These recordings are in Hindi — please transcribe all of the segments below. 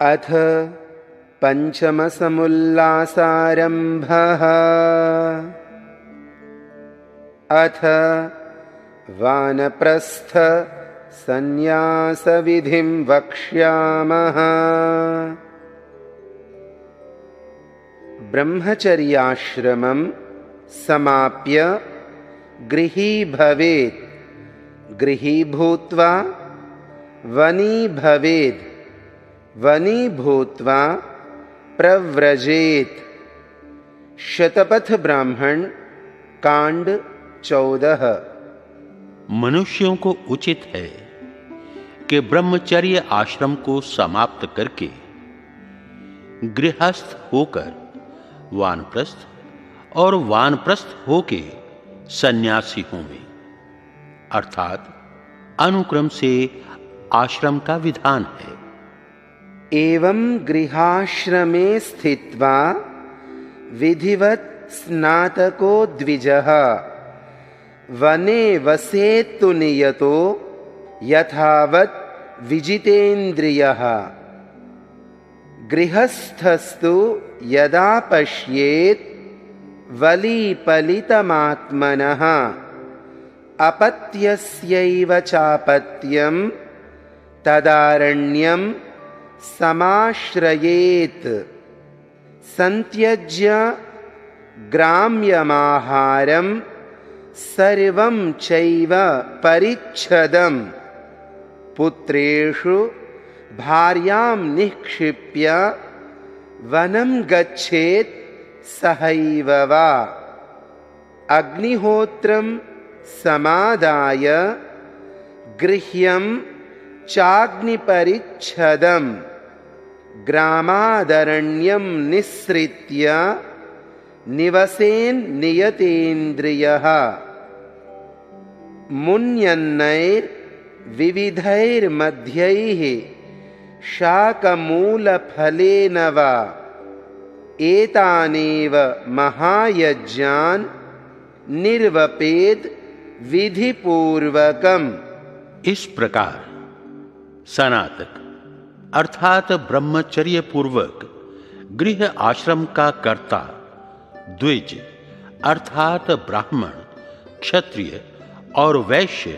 अथ पंचमसमुल्लासारम्भः। अथ वानप्रस्थ संन्यासविधिं वक्ष्यामः। ब्रह्मचर्याश्रमं समाप्य गृही भवेत्, गृही भूत्वा वनी भवेत्, वनी भूत्वा प्रव्रजेत्। शतपथ ब्राह्मण कांड 14। मनुष्यों को उचित है कि ब्रह्मचर्य आश्रम को समाप्त करके गृहस्थ होकर वानप्रस्थ और वानप्रस्थ होके सन्यासी होवें, अर्थात अनुक्रम से आश्रम का विधान है। एवं गृहाश्रमे स्थित्वा विधिवत् स्नातको द्विजः वने वसेत्तु नियतो यथावत् विजितेन्द्रियः। गृहस्थस्तु यदा पश्येत् वलीपलितमात्मनः अपत्यस्यैव चापत्यं तदारण्यं समाश्रयेत्। संत्यज्य ग्राम्यमाहारं सर्वं चैव परिच्छदं पुत्रेषु भार्यां निक्षिप्य वनं गच्छेत् सहैव वा। अग्निहोत्रं समादाय गृह्यं चाग्निपरिच्छदं ग्रामादरण्यं निस्सृत्य निवसेन् नियतेन्द्रियः। मुन्यन्नैर्विविधैर्मध्यैः शाकमूलफलेन वा एतानेव महायज्ञान् निर्वपेद विधिपूर्वकम्। इस प्रकार सनातक अर्थात ब्रह्मचर्य पूर्वक गृह आश्रम का कर्ता द्विज अर्थात ब्राह्मण, क्षत्रिय और वैश्य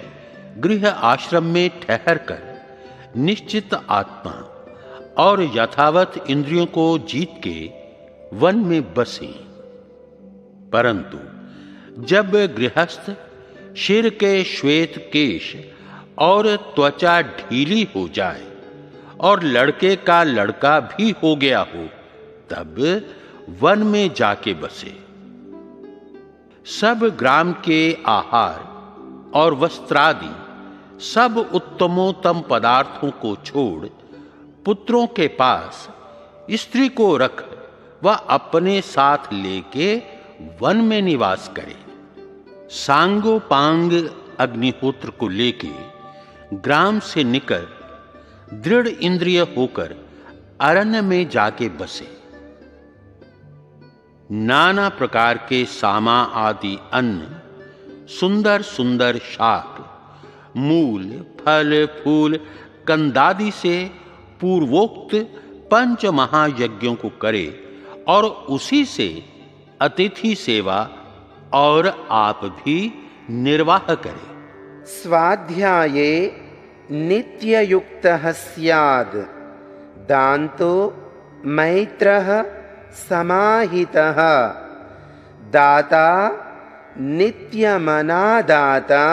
गृह आश्रम में ठहरकर निश्चित आत्मा और यथावत इंद्रियों को जीत के वन में बसे। परंतु जब गृहस्थ शिर के श्वेत केश और त्वचा ढीली हो जाए और लड़के का लड़का भी हो गया हो, तब वन में जाके बसे। सब ग्राम के आहार और वस्त्रादि सब उत्तमोत्तम पदार्थों को छोड़ पुत्रों के पास स्त्री को रख वह अपने साथ लेके वन में निवास करे। सांगोपांग अग्निहोत्र को लेके ग्राम से निकल दृढ़ इंद्रिय होकर अरण्य में जाके बसे। नाना प्रकार के सामा आदि अन्न, सुंदर सुंदर शाक, मूल, फल, फूल, कंदादि से पूर्वोक्त पंच महायज्ञों को करे और उसी से अतिथि सेवा और आप भी निर्वाह करे। स्वाध्याये नित्ययुक्तः स्याद् दान्तो मैत्रः समाहितः दाता नित्यमनादाता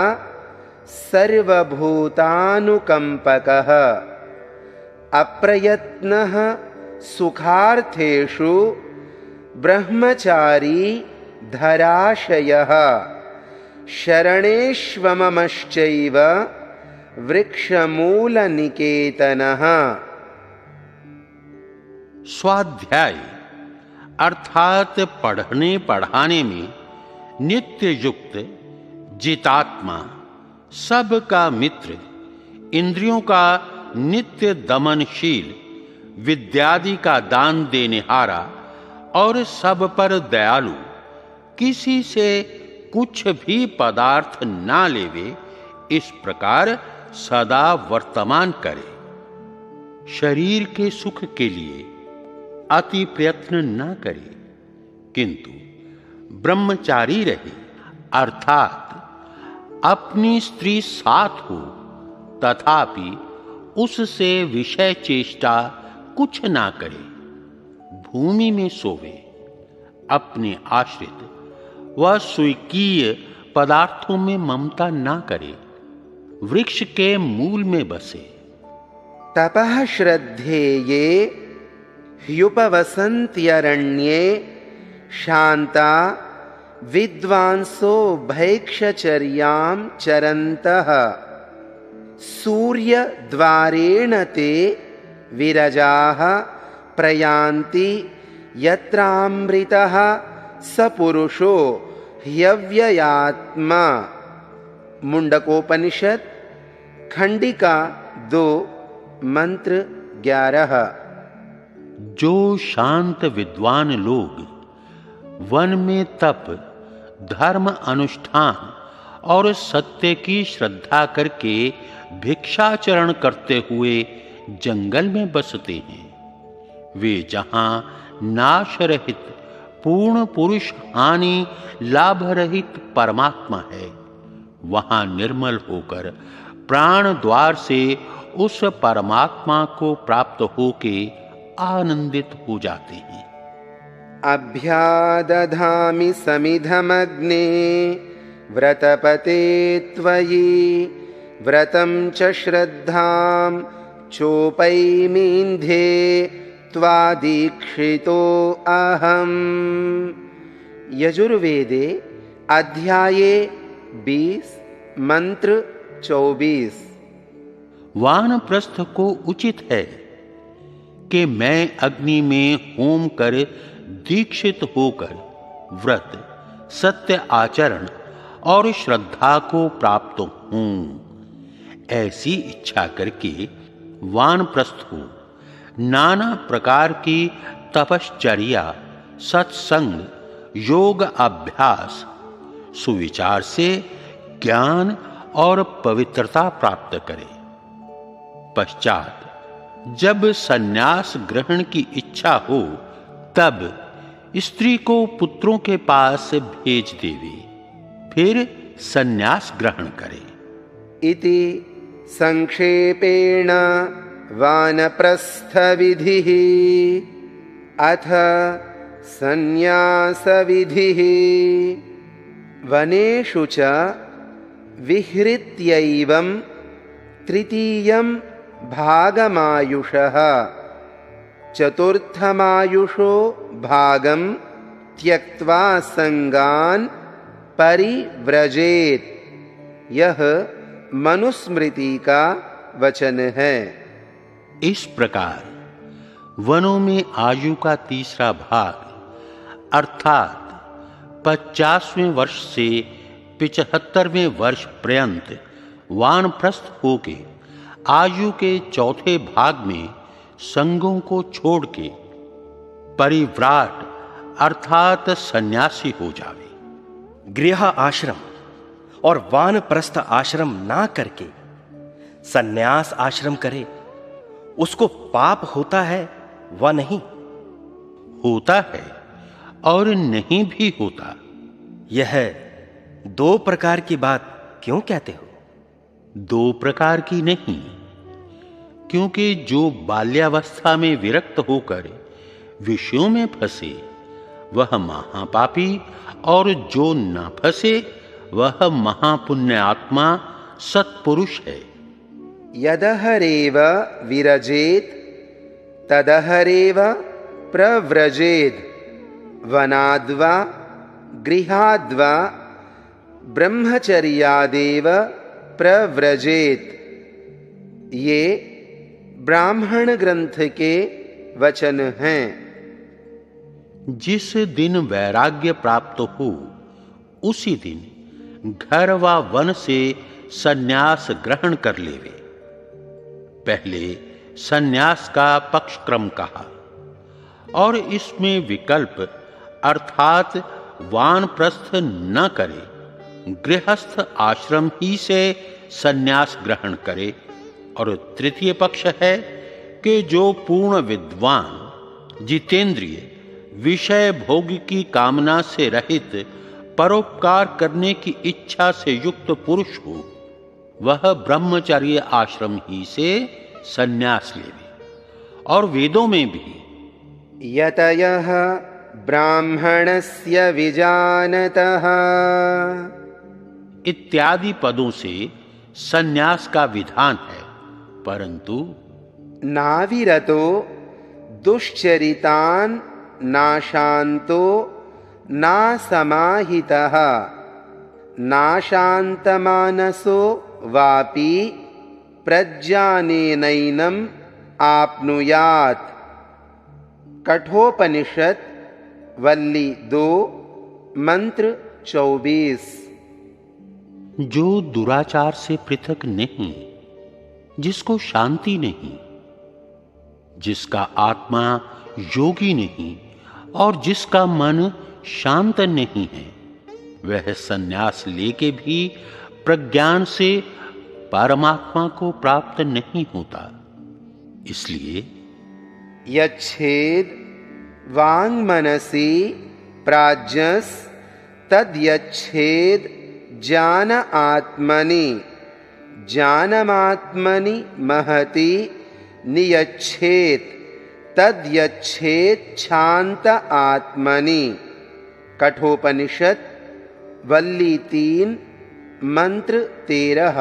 सर्वभूतानुकंपकः अप्रयत्नः सुखार्थेषु ब्रह्मचारी धराशयः शरणेष्वममश्चैव वृक्षमूलनिकेतनः। स्वाध्याय अर्थात पढ़ने पढ़ाने में नित्य युक्त, जितात्मा, सबका मित्र, इंद्रियों का नित्य दमनशील, विद्यादि का दान देनेहारा और सब पर दयालु, किसी से कुछ भी पदार्थ ना लेवे, इस प्रकार सदा वर्तमान करे। शरीर के सुख के लिए अति प्रयत्न न करे, किंतु ब्रह्मचारी रहे, अर्थात अपनी स्त्री साथ हो तथापि उससे विषय चेष्टा कुछ ना करे, भूमि में सोवे, अपने आश्रित व स्वीकीय पदार्थों में ममता ना करे, वृक्ष के मूल में बसे। तपः श्रद्धेये ह्युपवसन्त्यरण्ये शान्ता विद्वांसो भैक्षचर्यां चरन्तः सूर्यद्वारेण ते विरजाः प्रयान्ति यत्रामृतः स पुरुषो ह्यव्ययात्मा। मुंडकोपनिषद खंडिका 2 मंत्र 11। जो शांत विद्वान लोग वन में तप, धर्म अनुष्ठान और सत्य की श्रद्धा करके भिक्षाचरण करते हुए जंगल में बसते हैं, वे जहां नाश रहित पूर्ण पुरुष हानि लाभ रहित परमात्मा है, वहां निर्मल होकर प्राण द्वार से उस परमात्मा को प्राप्त होके आनंदित हो जाते हैं। अभ्यादधामि समिधमग्ने व्रतपते त्वयि व्रतं च श्रद्धां चोपैमीन्धे त्वादीक्षितो अहम्। यजुर्वेदे अध्याये 20 मंत्र 24। वानप्रस्थ को उचित है कि मैं अग्नि में होम कर दीक्षित होकर व्रत, सत्य आचरण और श्रद्धा को प्राप्त हूं, ऐसी इच्छा करके वानप्रस्थ हो नाना प्रकार की तपश्चर्या, सत्संग, योग अभ्यास, सुविचार से ज्ञान और पवित्रता प्राप्त करे। पश्चात जब सन्यास ग्रहण की इच्छा हो तब स्त्री को पुत्रों के पास भेज देवे, फिर सन्यास ग्रहण करे। इति संक्षेपेण वानप्रस्थ विधिः। अथ सन्यास विधिः। वनेषु च विहृत्यैवं तृतीयं भागमायुषः चतुर्थमायुषो भागं त्यक्त्वा संगान् परिव्रजेत्। यह मनुस्मृति का वचन है। इस प्रकार वनों में आयु का तीसरा भाग अर्थात 50वें वर्ष से 75वें वर्ष पर्यंत वानप्रस्थ होके आयु के चौथे भाग में संगों को छोड़ के परिव्राट अर्थात सन्यासी हो जावे। गृह आश्रम और वानप्रस्थ आश्रम ना करके सन्यास आश्रम करे, उसको पाप होता है व नहीं? होता है और नहीं भी होता। यह 2 प्रकार की बात क्यों कहते हो? 2 प्रकार की नहीं, क्योंकि जो बाल्यावस्था में विरक्त होकर विषयों में फंसे वह महापापी, और जो न फंसे वह महापुण्य आत्मा सत्पुरुष है। यदहरेव विरजेत तदहरेव प्रव्रजेद। वनाद्वा गृहाद्वा ब्रह्मचर्यादेव प्रव्रजेत। ये ब्राह्मण ग्रंथ के वचन हैं। जिस दिन वैराग्य प्राप्त हो उसी दिन घर व वन से सन्यास ग्रहण कर लेवे। पहले सन्यास का पक्षक्रम कहा और इसमें विकल्प अर्थात वानप्रस्थ न करे, गृहस्थ आश्रम ही से सन्यास ग्रहण करे, और तृतीय पक्ष है कि जो पूर्ण विद्वान, जितेंद्रिय, विषय भोग की कामना से रहित, परोपकार करने की इच्छा से युक्त पुरुष हो, वह ब्रह्मचर्य आश्रम ही से संन्यास लेवे। और वेदों में भी यतयः ब्राह्मणस्य विजानतः इत्यादि पदों से संन्यास का विधान है, परंतु नाविरतो दुश्चरितान् नाशान्तो नासमाहितः नाशान्तमानसो वापि प्रज्ञानेनैनम् आप्नुयात्। कठोपनिषद वल्ली 2 मंत्र 24। जो दुराचार से पृथक नहीं, जिसको शांति नहीं, जिसका आत्मा योगी नहीं और जिसका मन शांत नहीं है, वह संन्यास लेके भी प्रज्ञान से परमात्मा को प्राप्त नहीं होता। इसलिए यच्छेद वाङ्मनसि प्राज्ञस् तद्यच्छेद ज्ञान आत्मनि ज्ञानमात्मनि महति नियच्छेद तद्यच्छेद शांत आत्मनि। कठोपनिषद वल्ली 3 मंत्र 13।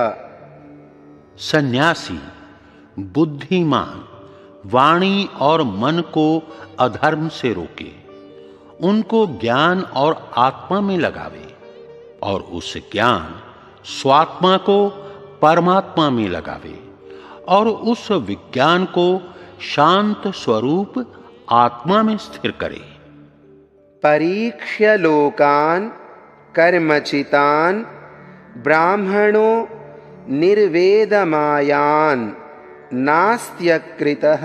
सन्यासी बुद्धिमान वाणी और मन को अधर्म से रोके, उनको ज्ञान और आत्मा में लगावे और उस ज्ञान स्वात्मा को परमात्मा में लगावे और उस विज्ञान को शांत स्वरूप आत्मा में स्थिर करे। परीक्ष्य लोकान् कर्मचितान् ब्राह्मणो निर्वेदमायान् नास्त्यकृतः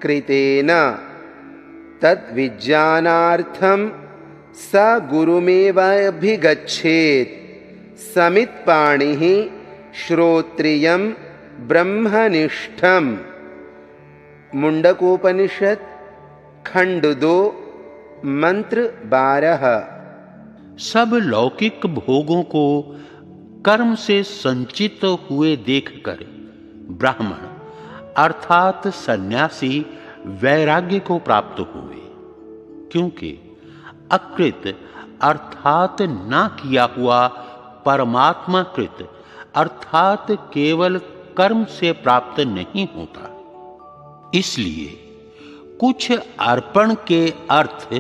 कृतेन तद्विज्ञानार्थं स गुरुमेवाभिगच्छेत्। समित्पाणिः श्रोत्रियं ब्रह्मनिष्ठम्। मुंडकोपनिषद खंड 2 मंत्र 12। सब लौकिक भोगों को कर्म से संचित हुए देखकर ब्राह्मण अर्थात सन्यासी वैराग्य को प्राप्त हुए, क्योंकि अकृत अर्थात ना किया हुआ परमात्मा कृत अर्थात केवल कर्म से प्राप्त नहीं होता। इसलिए कुछ अर्पण के अर्थ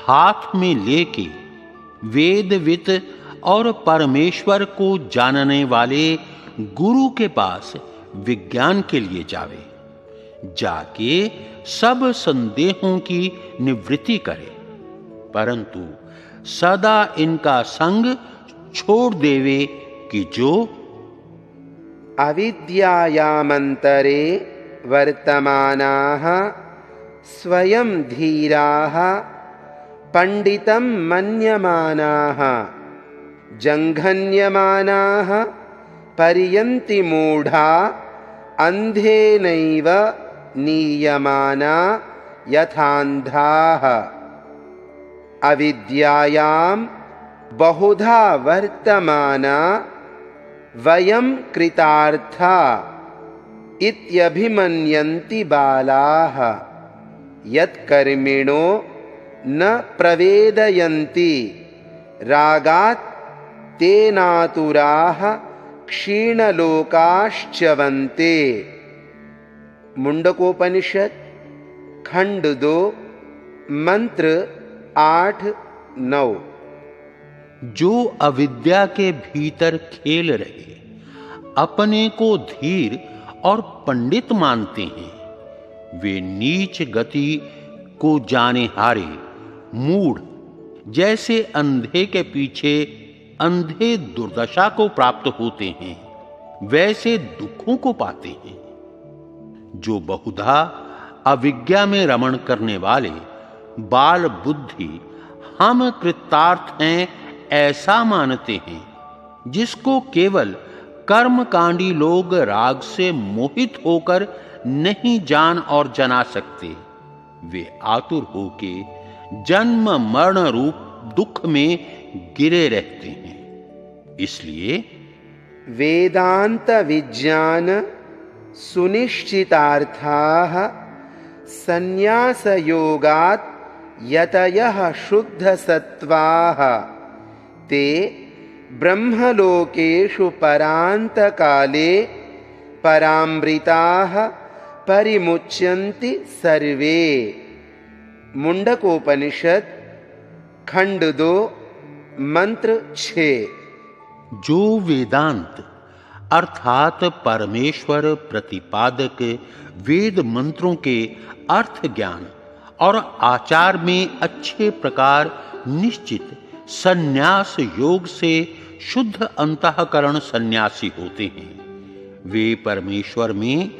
हाथ में लेके वेदवित और परमेश्वर को जानने वाले गुरु के पास विज्ञान के लिए जावे, जाके सब संदेहों की निवृत्ति करे, परंतु सदा इनका संग छोड़ देवे कि जो अविद्यायामन्तरे वर्तमानाः स्वयं धीराः पंडितं मन्यमानाः जंघन्यमानाः पर्यन्ति मूढ़ा अंधेनैव नीयमाना यथान्धाः। अविद्यायां बहुधा वर्तमाना वयं कृतार्था इत्यभिमन्यन्ति बालाः यत्कर्मिणो न प्रवेदयन्ति रागात् तेनातुराः क्षीणलोकाश्च्यवन्ते। मुंडकोपनिषद खंड 2 मंत्र 8-9। जो अविद्या के भीतर खेल रहे, अपने को धीर और पंडित मानते हैं, वे नीच गति को जाने हारे मूढ़ जैसे अंधे के पीछे अंधे दुर्दशा को प्राप्त होते हैं, वैसे दुखों को पाते हैं। जो बहुधा अविज्ञा में रमण करने वाले बाल बुद्धि हम कृतार्थ हैं ऐसा मानते हैं, जिसको केवल कर्मकांडी लोग राग से मोहित होकर नहीं जान और जना सकते। वे आतुर होके जन्म मरण रूप दुख में गिरे रहते हैं। इसलिए वेदांत विज्ञान सुनिश्चितार्थाः संन्यास योगात् यतयः शुद्ध सत्वाः ते ब्रह्मलोकेषु परान्तकाले परामृताः परिमुच्यन्ति सर्वे। मुंडकोपनिषद खंड 2 मंत्र 6। जो वेदांत अर्थात परमेश्वर प्रतिपादक वेद मंत्रों के अर्थ ज्ञान और आचार में अच्छे प्रकार निश्चित संन्यास योग से शुद्ध अंतःकरण सन्यासी होते हैं, वे परमेश्वर में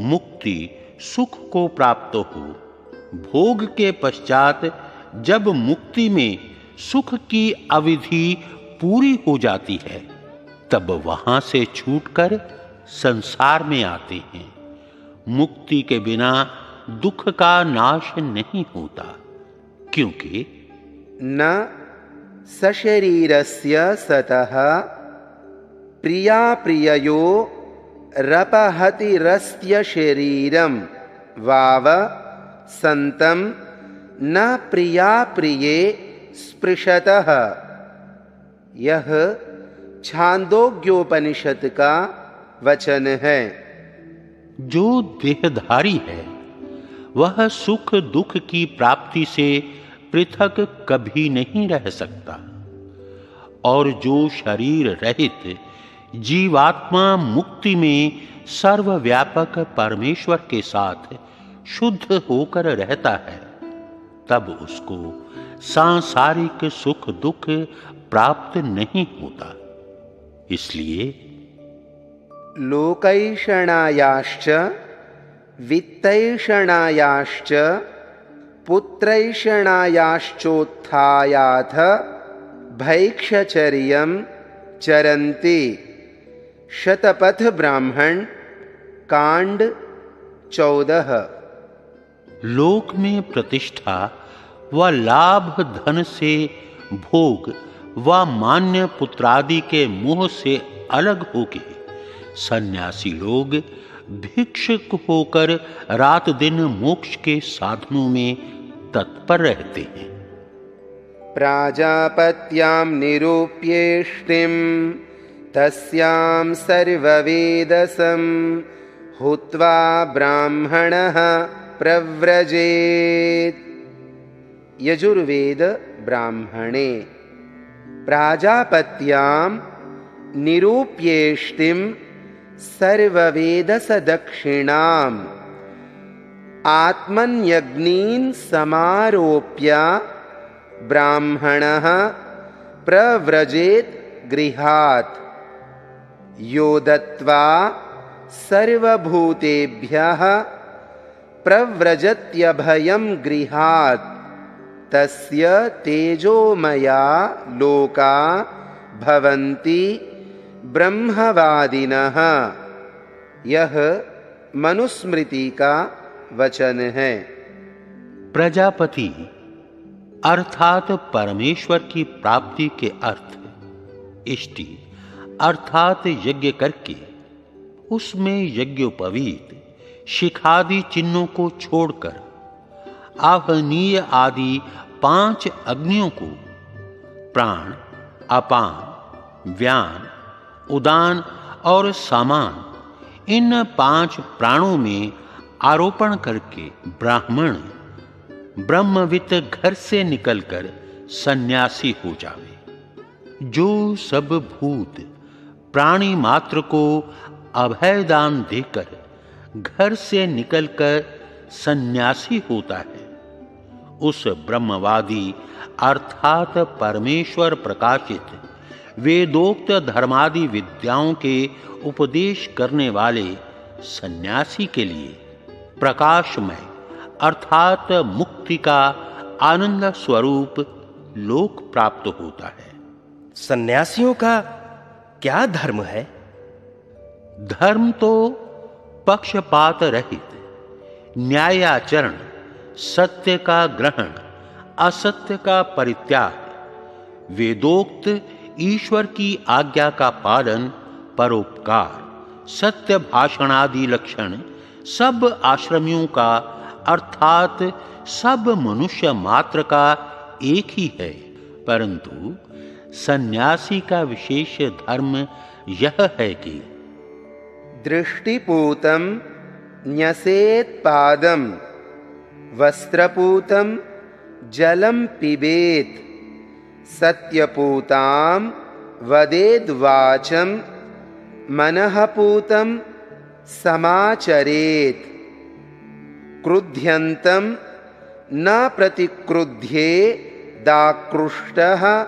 मुक्ति सुख को प्राप्त हो। भोग के पश्चात जब मुक्ति में सुख की अवधि पूरी हो जाती है, तब वहां से छूटकर संसार में आते हैं। मुक्ति के बिना दुख का नाश नहीं होता, क्योंकि न सशरीरस्य सतः प्रिया प्रिययो रपहतिरस्य शरीरम वाव संतम न प्रिया प्रिये स्पृशतः। यह छांदोग्योपनिषद का वचन है। जो देहधारी है वह सुख दुख की प्राप्ति से पृथक कभी नहीं रह सकता, और जो शरीर रहित जीवात्मा मुक्ति में सर्वव्यापक परमेश्वर के साथ शुद्ध होकर रहता है, तब उसको सांसारिक सुख दुख प्राप्त नहीं होता। इसलिए लोकैषणायाश्च वित्तैषणायाश्च पुत्रैषणायाश्चोत्थायाथ भैक्षचर्यं चरन्ति। शतपथ ब्राह्मण कांड 14। लोक में प्रतिष्ठा व लाभ धन से भोग व मान्य पुत्रादि के मोह से अलग होके सन्यासी लोग भिक्षुक होकर रात दिन मोक्ष के साधनों में तत्पर रहते हैं। प्राजापत्यां निरूप्येष्टिं तस्यां सर्ववेदसं हुत्वा ब्राह्मणः प्रव्रजेत्। यजुर्वेद ब्राह्मणे। प्राजापत्यां निरूप्येष्टिं सर्ववेदस दक्षिणाम् आत्मन्यग्नीन् समारोप्य ब्राह्मणः प्रव्रजेत् गृहात्। यो दत्त्वा सर्वभूतेभ्यः प्रव्रजत्यभयं गृहात् तस्य तेजोमया लोका भवन्ति ब्रह्मवादिनः। यह मनुस्मृति का वचन है। प्रजापति अर्थात परमेश्वर की प्राप्ति के अर्थ इष्टि अर्थात यज्ञ करके उसमें यज्ञोपवीत शिखादि चिन्हों को छोड़कर आहनीय आदि 5 अग्नियों को प्राण अपान व्यान उदान और सामान इन 5 प्राणों में आरोपण करके ब्राह्मण ब्रह्मवित घर से निकलकर सन्यासी हो जावे। जो सब भूत प्राणी मात्र को अभयदान देकर घर से निकलकर सन्यासी होता है, उस ब्रह्मवादी अर्थात परमेश्वर प्रकाशित वेदोक्त धर्मादि विद्याओं के उपदेश करने वाले सन्यासी के लिए प्रकाशमय अर्थात मुक्ति का आनंद स्वरूप लोक प्राप्त होता है। सन्यासियों का क्या धर्म है? धर्म तो पक्षपात रहित, न्यायाचरण, सत्य का ग्रहण, असत्य का परित्याग, वेदोक्त ईश्वर की आज्ञा का पालन, परोपकार, सत्य भाषण आदि लक्षण सब आश्रमियों का अर्थात सब मनुष्य मात्र का एक ही है। परंतु सन्यासी का विशेष धर्म यह है कि दृष्टिपूतं न्यसेत् पादं, वस्त्रपूतं जलं पिबेत्, सत्यपूतां वदेद् वाचं, मनःपूतं समाचरेत्, क्रुध्यन्तं न प्रतिक्रुध्ये, दाकृष्टः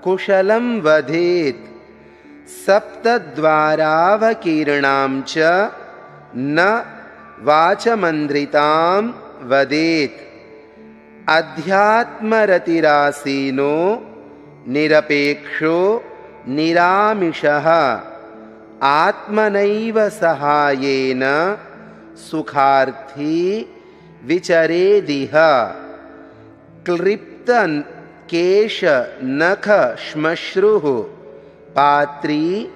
कुशलं वदेत्, सप्तद्वारावकीर्णां च न वाचमन्द्रितां वदेत्, अध्यात्मरतिरासीनो निरपेक्षो निरामिषः, आत्मनैव सहायेन सुखार्थी विचरेदिह, क्लिप्त केश नख श्मश्रुः, पात्री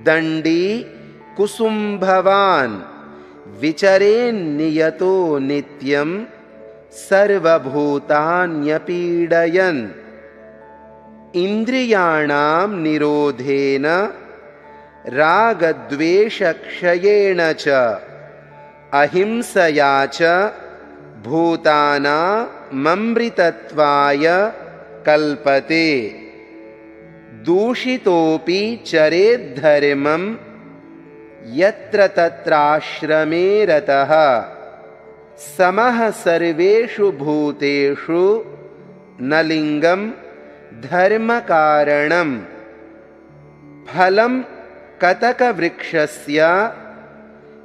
दंडी कुसुम्भवान्, विचरेन्नियतो नित्यं सर्वभूतान्यपीडयन्, इन्द्रियाणां निरोधेन रागद्वेषक्षयेण च, अहिंसया च भूतानाममृतत्वाय कल्पते, दूषितोऽपि चरेद्धर्मं यत्र तत्राश्रमे रतः, समः सर्वेषु भूतेषु न लिंगं धर्मकारणं, फलं कतकवृक्षस्य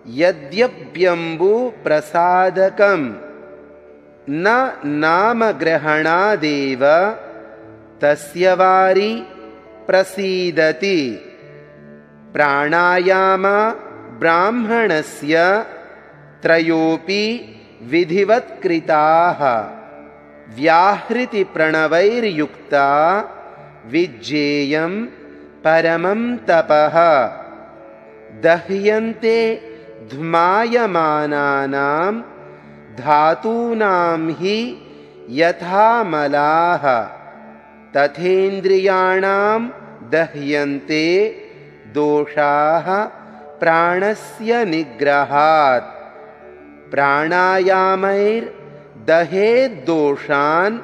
यद्यप्यम्बुप्रसादकं, न नामग्रहणादेव तस्य वारि प्रसीदति, प्राणायाम ब्राह्मणस्य त्रयोपि विधिवत्कृताः, व्याहृति प्रणवैर्युक्ता विज्ञेयं परमं तपः, दह्यन्ते ध्मायमानानां धातूनां हि यथा मलाः, तथेन्द्रियाणां दह्यन्ते दोषाः प्राणस्य निग्रहात्, प्राणायामैर्दहेद्दोषान्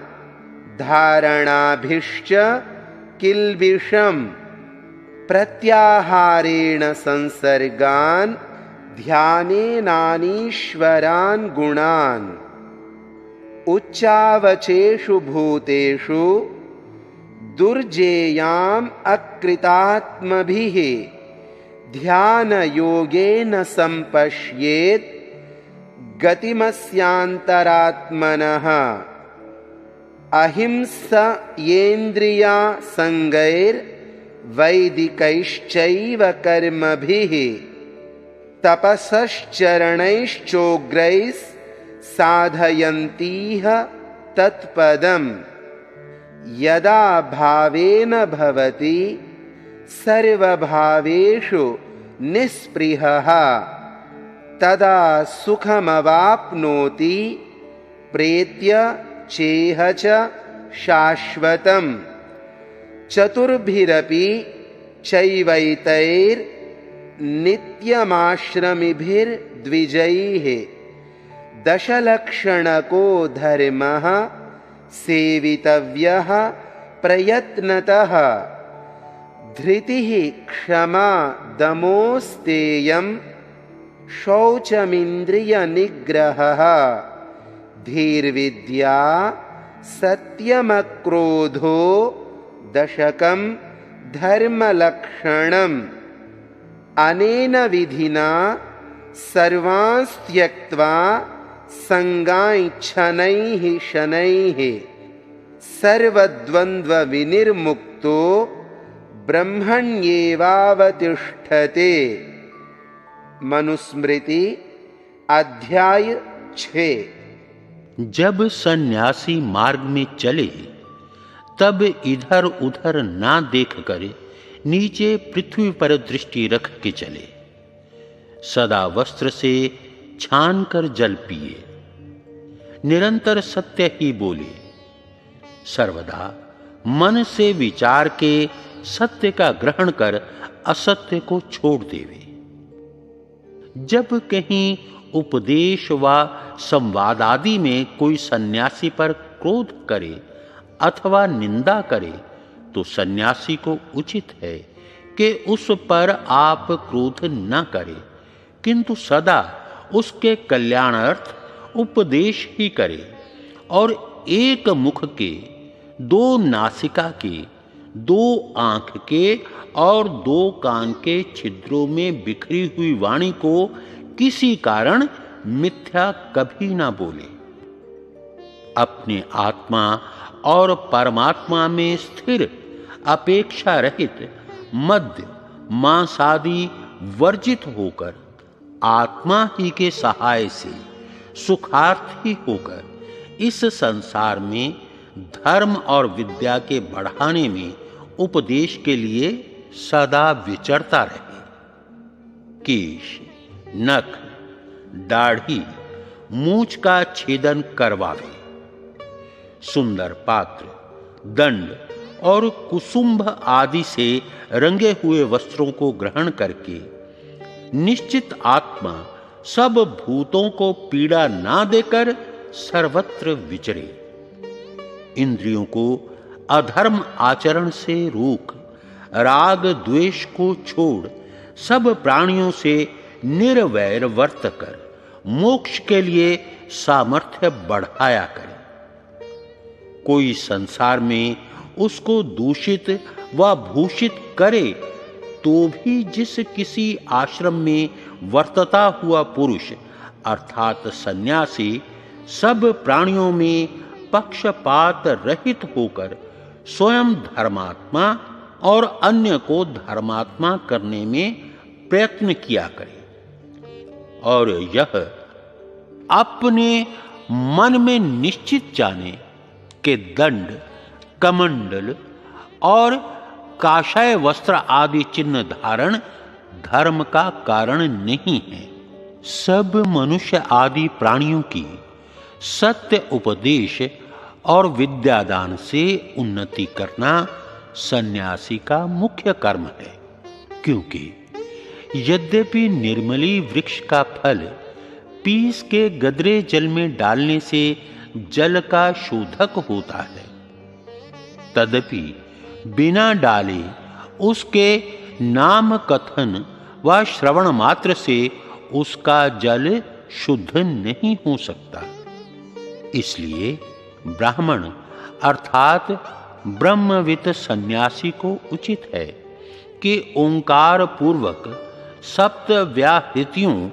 धारणाभिश्च किल्बिषं, प्रत्याहारेण संसर्गान् ध्यानेनानीश्वरान् गुणान्, उच्चावचेषु भूतेषु दुर्जेयाम् अकृतात्मभिः, ध्यानयोगेन संपश्येत् गतिमस्यान्तरात्मनः, अहिंसयेन्द्रिया संगैर्वैदिकैश्चैव कर्मभिः, तपसश्चरणैश्चोग्रैः साधयन्तीह तत्पदम्, यदा भावेन भवति सर्वभावेषु निःस्पृहः, तदा सुखमवाप्नोति, प्रेत्य चेह च शाश्वतम्, चतुर्भिरपि चैवैतैर्नित्यमाश्रमिभिर्द्विजैः, दशलक्षणको धर्मः सेवितव्यः प्रयत्नतः, धृतिः क्षमा दमोस्तेयं, शौचमिन्द्रियनिग्रहः, धीर्विद्या सत्यमक्रोधो, दशकं धर्मलक्षणम्, अनेन विधिना सर्वांस्त्यक्त्वा संगाञ्छनैः शनैः, सर्वद्वन्द्वविनिर्मुक्तो ब्रह्मण्येवावतिष्ठते, मनुस्मृति अध्याय 6। जब सन्यासी मार्ग में चले तब इधर उधर ना देखकर नीचे पृथ्वी पर दृष्टि रख के चले। सदा वस्त्र से छान कर जल पिए, निरंतर सत्य ही बोले, सर्वदा मन से विचार के सत्य का ग्रहण कर असत्य को छोड़ देवे। जब कहीं उपदेश व संवाद आदि में कोई सन्यासी पर क्रोध करे अथवा निंदा करे तो सन्यासी को उचित है कि उस पर आप क्रोध न करें, किंतु सदा उसके कल्याणार्थ उपदेश ही करे और एक मुख के, दो नासिका के, दो आंख के और दो कान के छिद्रों में बिखरी हुई वाणी को किसी कारण मिथ्या कभी ना बोले। अपने आत्मा और परमात्मा में स्थिर, अपेक्षा रहित, मद्य मांस आदि वर्जित होकर आत्मा ही के सहाय से सुखार्थी होकर इस संसार में धर्म और विद्या के बढ़ाने में उपदेश के लिए सदा विचरता रहे। केश, नख, दाढ़ी, मूंछ का छेदन करवावे। सुंदर पात्र, दंड और कुसुंभ आदि से रंगे हुए वस्त्रों को ग्रहण करके निश्चित आत्मा सब भूतों को पीड़ा ना देकर सर्वत्र विचरे। इंद्रियों को अधर्म आचरण से रोक, राग द्वेष को छोड़ सब प्राणियों से निर्वैर वर्त कर मोक्ष के लिए सामर्थ्य बढ़ाया करे। कोई संसार में उसको दूषित व भूषित करे तो भी जिस किसी आश्रम में वर्तता हुआ पुरुष अर्थात सन्यासी सब प्राणियों में पक्षपात रहित होकर स्वयं धर्मात्मा और अन्य को धर्मात्मा करने में प्रयत्न किया करे और यह अपने मन में निश्चित जाने कि दंड, कमंडल और काषाय वस्त्र आदि चिन्ह धारण धर्म का कारण नहीं है। सब मनुष्य आदि प्राणियों की सत्य उपदेश और विद्यादान से उन्नति करना सन्यासी का मुख्य कर्म है, क्योंकि यद्यपि निर्मली वृक्ष का फल पीस के गदरे जल में डालने से जल का शोधक होता है, तदपि बिना डाले उसके नाम कथन व श्रवण मात्र से उसका जल शुद्ध नहीं हो सकता। इसलिए ब्राह्मण अर्थात ब्रह्मवित सन्यासी को उचित है कि ओंकार पूर्वक सप्त व्याहृतियों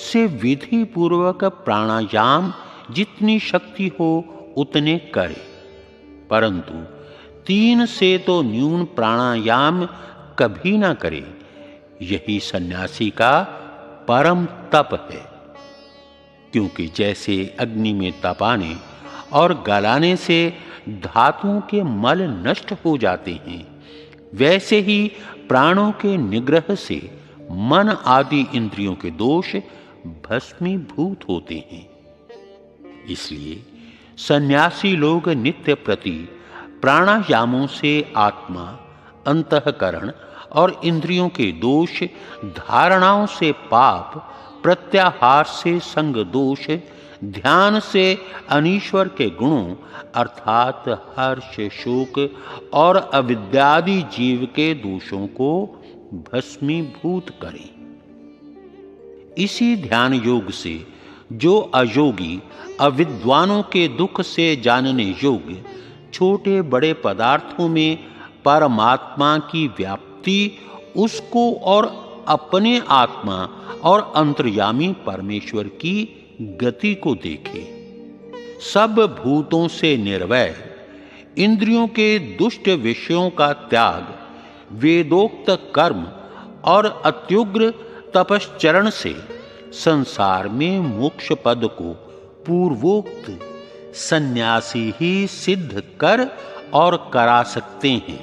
से विधि पूर्वक प्राणायाम जितनी शक्ति हो उतने करे, परंतु 3 से तो न्यून प्राणायाम कभी ना करे। यही सन्यासी का परम तप है, क्योंकि जैसे अग्नि में तपाने और गलाने से धातुओं के मल नष्ट हो जाते हैं, वैसे ही प्राणों के निग्रह से मन आदि इंद्रियों के दोष भस्मीभूत होते हैं। इसलिए सन्यासी लोग नित्य प्रति प्राणायामों से आत्मा, अंतःकरण और इंद्रियों के दोष, धारणाओं से पाप, प्रत्याहार से संग दोष, ध्यान से अनीश्वर के गुणों अर्थात हर्ष, शोक और अविद्यादि जीव के दोषों को भस्मीभूत करें। इसी ध्यान योग से जो अयोगी अविद्वानों के दुख से जानने योग्य छोटे बड़े पदार्थों में परमात्मा की व्याप्ति उसको और अपने आत्मा और अंतर्यामी परमेश्वर की गति को देखे, सब भूतों से निर्वैर, इंद्रियों के दुष्ट विषयों का त्याग, वेदोक्त कर्म और अत्युग्र तपश्चरण से संसार में मोक्ष पद को पूर्वोक्त सन्यासी ही सिद्ध कर और करा सकते हैं,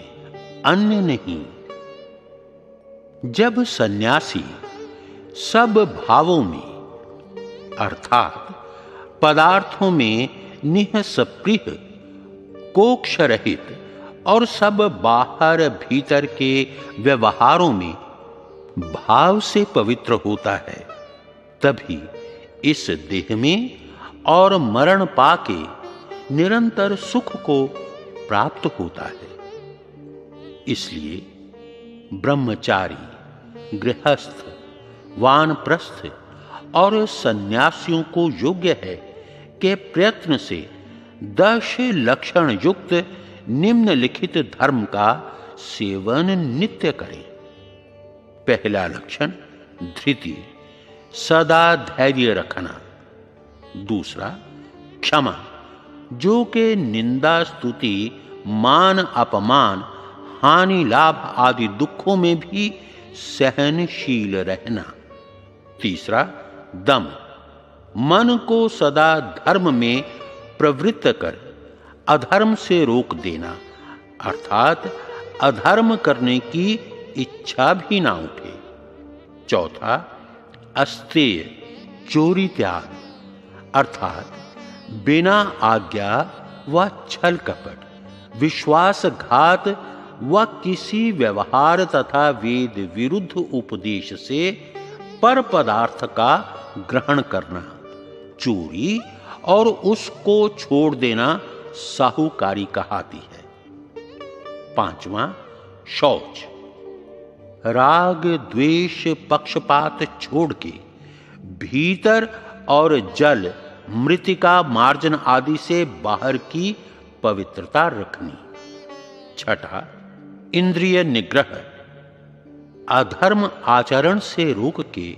अन्य नहीं। जब सन्यासी सब भावों में अर्थात पदार्थों में निःस्पृह, कोक्ष रहित और सब बाहर भीतर के व्यवहारों में भाव से पवित्र होता है, तभी इस देह में और मरण पाके निरंतर सुख को प्राप्त होता है। इसलिए ब्रह्मचारी, गृहस्थ, वानप्रस्थ और सन्यासियों को योग्य है कि प्रयत्न से 10 लक्षण युक्त निम्नलिखित धर्म का सेवन नित्य करें। पहला लक्षण धृति, सदा धैर्य रखना। दूसरा क्षमा, जो कि निंदा, स्तुति, मान, अपमान, हानि, लाभ आदि दुखों में भी सहनशील रहना। तीसरा दम, मन को सदा धर्म में प्रवृत्त कर अधर्म से रोक देना, अर्थात अधर्म करने की इच्छा भी ना उठे। चौथा अस्तेय, चोरी त्याग, अर्थात बिना आज्ञा व छल कपट, विश्वासघात व किसी व्यवहार तथा वेद विरुद्ध उपदेश से पर पदार्थ का ग्रहण करना, चोरी और उसको छोड़ देना साहूकारी कहाती है। पांचवा शौच, राग, द्वेष, पक्षपात छोड़ के भीतर और जल, मृतिका, मार्जन आदि से बाहर की पवित्रता रखनी। छठा इंद्रिय निग्रह, अधर्म आचरण से रोक के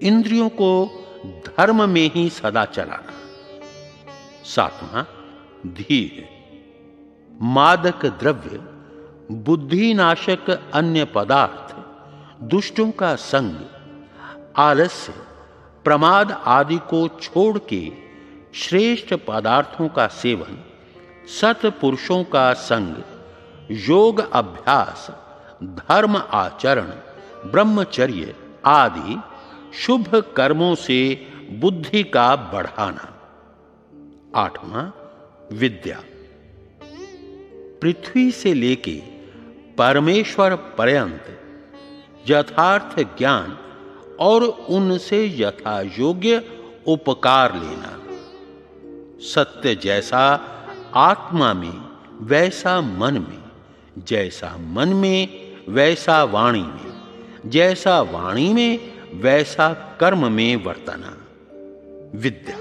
इंद्रियों को धर्म में ही सदा चलाना। सातवां धीर, मादक द्रव्य, बुद्धिनाशक अन्य पदार्थ, दुष्टों का संग, आलस्य, प्रमाद आदि को छोड़ के श्रेष्ठ पदार्थों का सेवन, सत्पुरुषों का संग, योग अभ्यास, धर्म आचरण, ब्रह्मचर्य आदि शुभ कर्मों से बुद्धि का बढ़ाना। आठवां विद्या, पृथ्वी से लेके परमेश्वर पर्यंत यथार्थ ज्ञान और उनसे यथा योग्य उपकार लेना। सत्य जैसा आत्मा में वैसा मन में, जैसा मन में वैसा वाणी में, जैसा वाणी में वैसा कर्म में वर्तना। विद्या,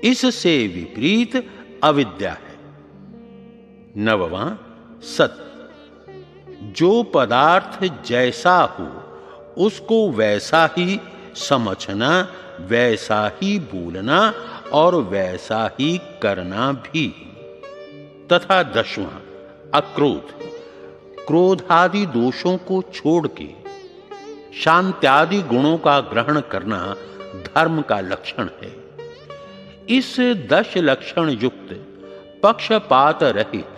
इससे विपरीत अविद्या है। नववां सत्य, जो पदार्थ जैसा हो उसको वैसा ही समझना, वैसा ही बोलना और वैसा ही करना भी। तथा दसवां अक्रोध, क्रोधादि दोषों को छोड़ के शांत्यादि गुणों का ग्रहण करना धर्म का लक्षण है। इस 10 लक्षण युक्त पक्षपात रहित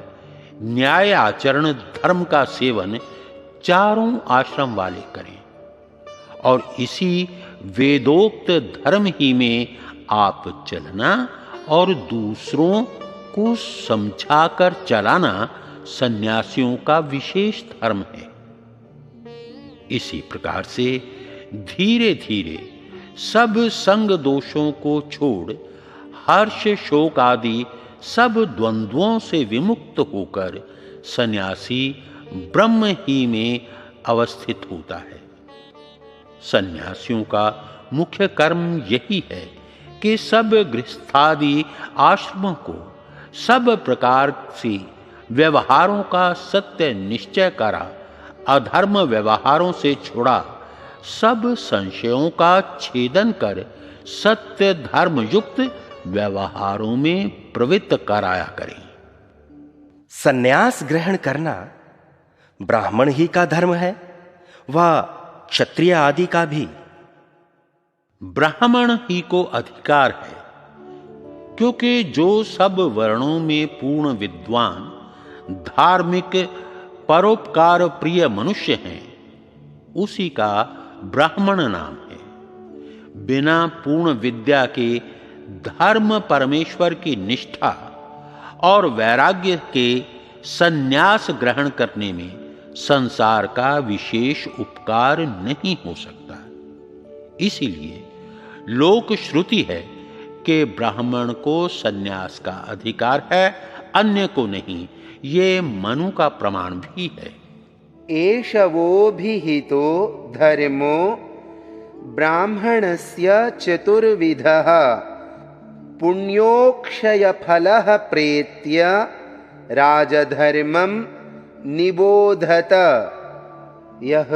न्याय आचरण धर्म का सेवन चारों आश्रम वाले करें और इसी वेदोक्त धर्म ही में आप चलना और दूसरों को समझाकर चलाना सन्यासियों का विशेष धर्म है। इसी प्रकार से धीरे धीरे सब संग दोषों को छोड़ हर्ष, शोक आदि सब द्वंद्वों से विमुक्त होकर सन्यासी ब्रह्म ही में अवस्थित होता है। सन्यासियों का मुख्य कर्म यही है कि सब गृहस्थादि आश्रमों को सब प्रकार से व्यवहारों का सत्य निश्चय करा, अधर्म व्यवहारों से छुड़ा, सब संशयों का छेदन कर सत्य धर्म युक्त व्यवहारों में प्रवृत्त कराया करें। सन्यास ग्रहण करना ब्राह्मण ही का धर्म है व क्षत्रिय आदि का भी। ब्राह्मण ही को अधिकार है, क्योंकि जो सब वर्णों में पूर्ण विद्वान, धार्मिक, परोपकार प्रिय मनुष्य हैं, उसी का ब्राह्मण नाम है। बिना पूर्ण विद्या के धर्म परमेश्वर की निष्ठा और वैराग्य के संन्यास ग्रहण करने में संसार का विशेष उपकार नहीं हो सकता। इसीलिए लोक श्रुति है कि ब्राह्मण को संन्यास का अधिकार है, अन्य को नहीं। ये मनु का प्रमाण भी है। एषवोभिहितो धर्मो ब्राह्मणस्य चतुर्विधः पुण्योक्षयफलः प्रेत्य राजधर्मं निबोधत। यह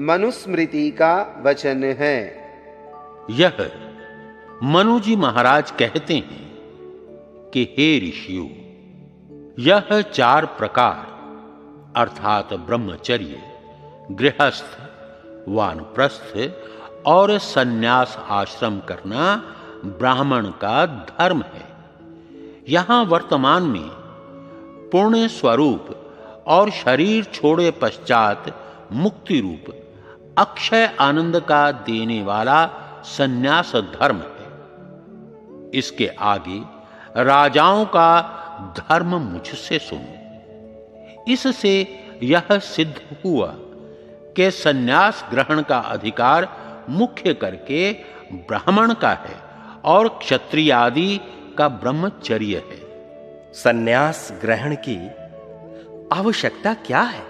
मनुस्मृति का वचन है। यह मनु जी महाराज कहते हैं कि हे ऋषियों, यह 4 प्रकार अर्थात ब्रह्मचर्य, गृहस्थ, वानप्रस्थ और सन्यास आश्रम करना ब्राह्मण का धर्म है। यहां वर्तमान में पुण्य स्वरूप और शरीर छोड़े पश्चात मुक्ति रूप अक्षय आनंद का देने वाला सन्यास धर्म है। इसके आगे राजाओं का धर्म मुझसे सुनो। इससे यह सिद्ध हुआ कि सन्यास ग्रहण का अधिकार मुख्य करके ब्राह्मण का है और क्षत्रिय आदि का ब्रह्मचर्य है। सन्यास ग्रहण की आवश्यकता क्या है?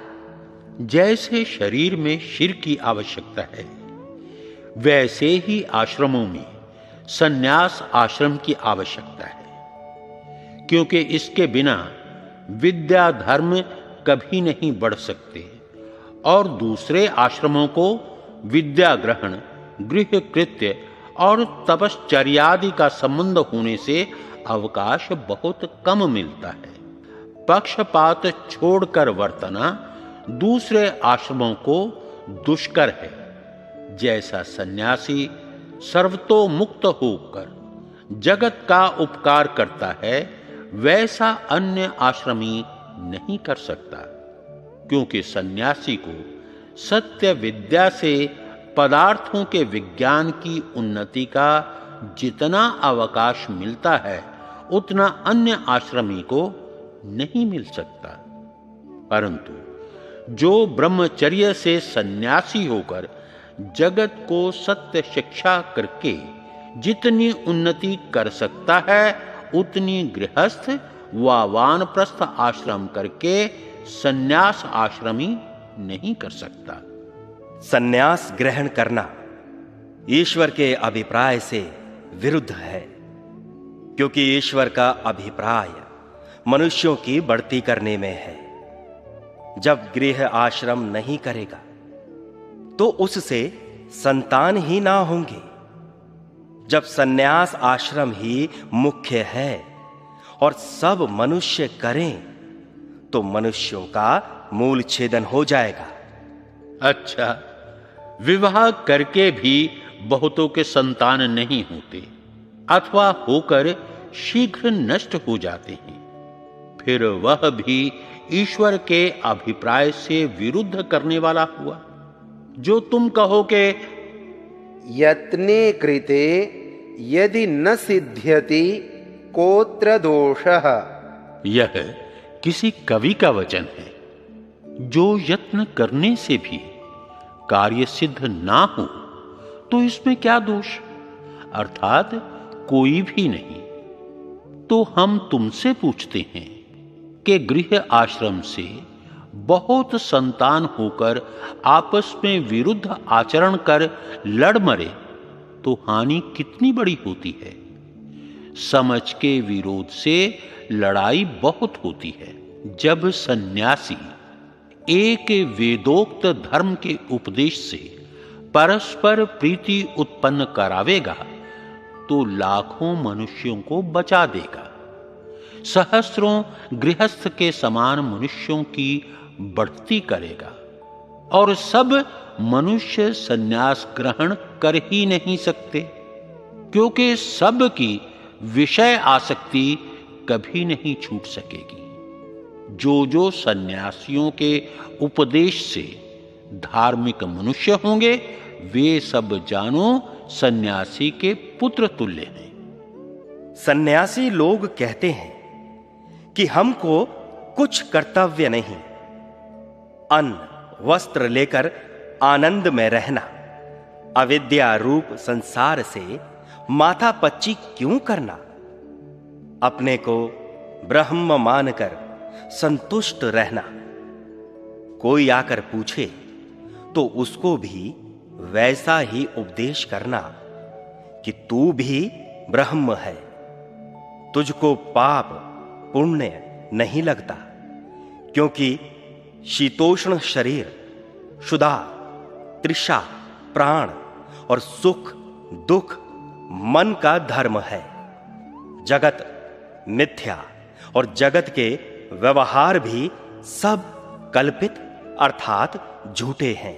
जैसे शरीर में शिर की आवश्यकता है, वैसे ही आश्रमों में सन्यास आश्रम की आवश्यकता है, क्योंकि इसके बिना विद्या धर्म कभी नहीं बढ़ सकते और दूसरे आश्रमों को विद्या ग्रहण, गृह कृत्य और तपश्चर्यादि का संबंध होने से अवकाश बहुत कम मिलता है। पक्षपात छोड़कर वर्तना दूसरे आश्रमों को दुष्कर है। जैसा सन्यासी सर्वतोमुक्त होकर जगत का उपकार करता है, वैसा अन्य आश्रमी नहीं कर सकता, क्योंकि सन्यासी को सत्य विद्या से पदार्थों के विज्ञान की उन्नति का जितना अवकाश मिलता है, उतना अन्य आश्रमी को नहीं मिल सकता। परंतु जो ब्रह्मचर्य से सन्यासी होकर जगत को सत्य शिक्षा करके जितनी उन्नति कर सकता है, उतनी गृहस्थ व वानप्रस्थ आश्रम करके सन्यास आश्रमी नहीं कर सकता। सन्यास ग्रहण करना ईश्वर के अभिप्राय से विरुद्ध है, क्योंकि ईश्वर का अभिप्राय मनुष्यों की बढ़ती करने में है। जब गृह आश्रम नहीं करेगा तो उससे संतान ही ना होंगे। जब सन्यास आश्रम ही मुख्य है और सब मनुष्य करें, तो मनुष्यों का मूल छेदन हो जाएगा। अच्छा, विवाह करके भी बहुतों के संतान नहीं होते अथवा होकर शीघ्र नष्ट हो जाते हैं। फिर वह भी ईश्वर के अभिप्राय से विरुद्ध करने वाला हुआ। जो तुम कहो कि यत्ने कृते यदि न सिद्ध्यति कोत्र दोषः, यह किसी कवि का वचन है। जो यत्न करने से भी कार्य सिद्ध ना हो तो इसमें क्या दोष, अर्थात कोई भी नहीं। तो हम तुमसे पूछते हैं कि गृह आश्रम से बहुत संतान होकर आपस में विरुद्ध आचरण कर लड़ मरे तो हानि कितनी बड़ी होती है। समझ के विरोध से लड़ाई बहुत होती है। जब सन्यासी एक वेदोक्त धर्म के उपदेश से परस्पर प्रीति उत्पन्न करावेगा तो लाखों मनुष्यों को बचा देगा। सहस्रों गृहस्थ के समान मनुष्यों की बढ़ती करेगा और सब मनुष्य संन्यास ग्रहण कर ही नहीं सकते, क्योंकि सबकी विषय आसक्ति कभी नहीं छूट सकेगी। जो सन्यासियों के उपदेश से धार्मिक मनुष्य होंगे, वे सब जानो सन्यासी के पुत्र तुल्य हैं। सन्यासी लोग कहते हैं कि हमको कुछ कर्तव्य नहीं, अन्न वस्त्र लेकर आनंद में रहना, अविद्या रूप संसार से माथा पच्ची क्यों करना, अपने को ब्रह्म मानकर संतुष्ट रहना। कोई आकर पूछे तो उसको भी वैसा ही उपदेश करना कि तू भी ब्रह्म है, तुझको पाप पुण्य नहीं लगता, क्योंकि शीतोष्ण शरीर, क्षुधा, तृषा, प्राण और सुख दुख मन का धर्म है। जगत मिथ्या और जगत के व्यवहार भी सब कल्पित अर्थात झूठे हैं।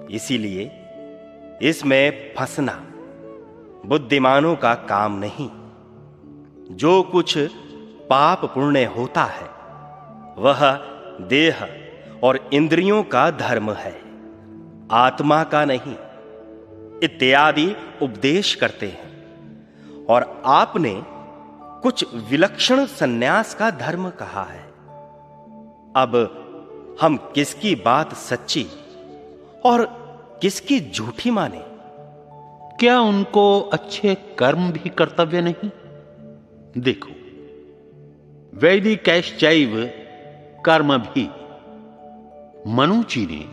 इसीलिए इसमें फंसना बुद्धिमानों का काम नहीं। जो कुछ पाप पुण्य होता है वह देह और इंद्रियों का धर्म है, आत्मा का नहीं, इत्यादि उपदेश करते हैं। और आपने कुछ विलक्षण सन्यास का धर्म कहा है। अब हम किसकी बात सच्ची और किसकी झूठी माने? क्या उनको अच्छे कर्म भी कर्तव्य नहीं? देखो, वैदिकैश्चैव कर्म भी, मनुजी ने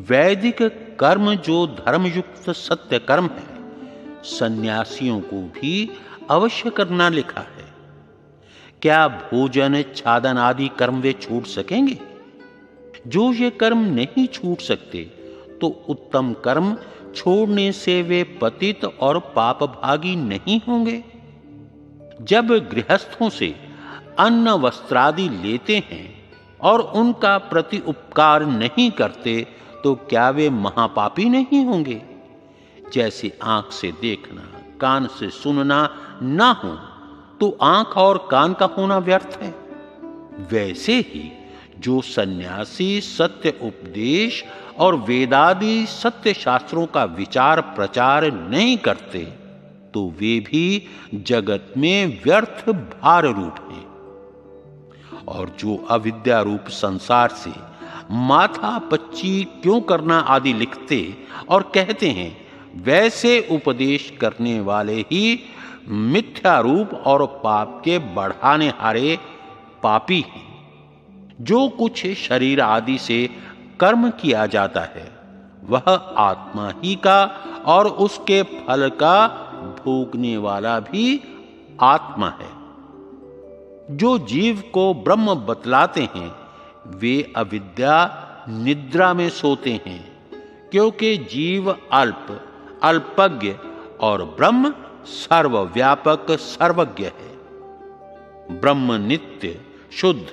वैदिक कर्म जो धर्मयुक्त सत्य कर्म है, सन्यासियों को भी अवश्य करना लिखा है। क्या भोजन छादन आदि कर्म वे छूट सकेंगे? जो ये कर्म नहीं छूट सकते तो उत्तम कर्म छोड़ने से वे पतित और पाप भागी नहीं होंगे। जब गृहस्थों से अन्न वस्त्रादि लेते हैं और उनका प्रति उपकार नहीं करते तो क्या वे महापापी नहीं होंगे? जैसे आंख से देखना, कान से सुनना ना हो तो आंख और कान का होना व्यर्थ है। वैसे ही जो सन्यासी सत्य उपदेश और वेदादि सत्य शास्त्रों का विचार प्रचार नहीं करते तो वे भी जगत में व्यर्थ भार रूप हैं। और जो अविद्या रूप संसार से माथा पच्ची क्यों करना आदि लिखते और कहते हैं, वैसे उपदेश करने वाले ही मिथ्या रूप और पाप के बढ़ाने हारे पापी हैं। जो कुछ शरीर आदि से कर्म किया जाता है वह आत्मा ही का और उसके फल का भोगने वाला भी आत्मा है। जो जीव को ब्रह्म बतलाते हैं वे अविद्या निद्रा में सोते हैं, क्योंकि जीव अल्प अल्पज्ञ और ब्रह्म सर्वव्यापक सर्वज्ञ है। ब्रह्म नित्य शुद्ध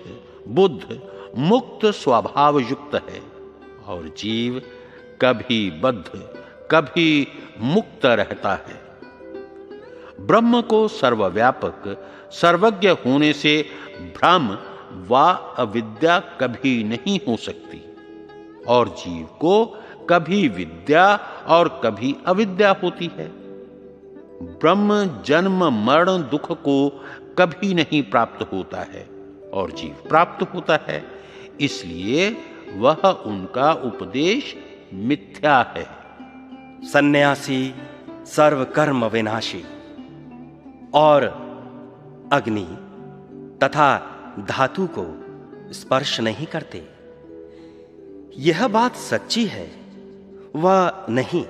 बुद्ध मुक्त स्वभाव युक्त है और जीव कभी बद्ध कभी मुक्त रहता है। ब्रह्म को सर्वव्यापक सर्वज्ञ होने से भ्रम व अविद्या कभी नहीं हो सकती और जीव को कभी विद्या और कभी अविद्या होती है। ब्रह्म जन्म मरण दुख को कभी नहीं प्राप्त होता है और जीव प्राप्त होता है, इसलिए वह उनका उपदेश मिथ्या है। सन्यासी सर्व कर्म विनाशी और अग्नि तथा धातु को स्पर्श नहीं करते। यह बात सच्ची है व नहीं?